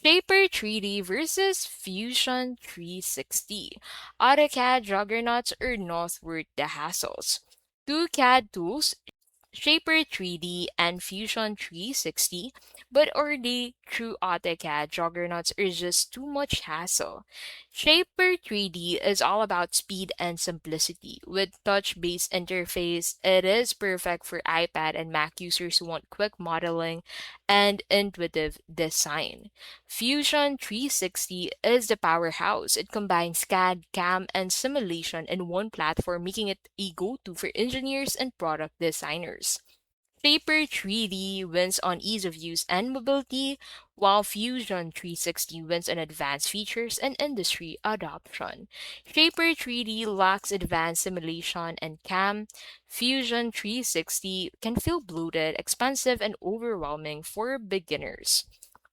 SHAPR3D versus Fusion 360. AutoCAD Juggernauts are not worth the hassles. Two CAD tools, Shaper 3D and Fusion 360, but are they true AutoCAD juggernauts or just too much hassle? Shaper 3D is all about speed and simplicity. With touch-based interface, it is perfect for iPad and Mac users who want quick modeling and intuitive design. Fusion 360 is the powerhouse. It combines CAD, CAM, and simulation in one platform, making it a go-to for engineers and product designers. Paper 3D wins on ease of use and mobility, while Fusion 360 wins on advanced features and industry adoption. Shaper 3D lacks advanced simulation and CAM. Fusion 360 can feel bloated, expensive, and overwhelming for beginners.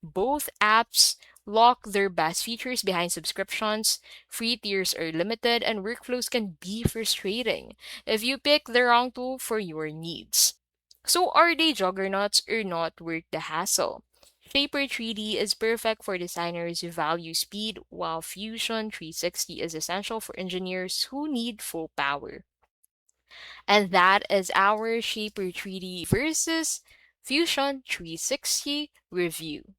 Both apps lock their best features behind subscriptions, free tiers are limited, and workflows can be frustrating if you pick the wrong tool for your needs. So are they juggernauts or not worth the hassle? Shaper 3D is perfect for designers who value speed, while Fusion 360 is essential for engineers who need full power. And that is our Shaper 3D versus Fusion 360 review.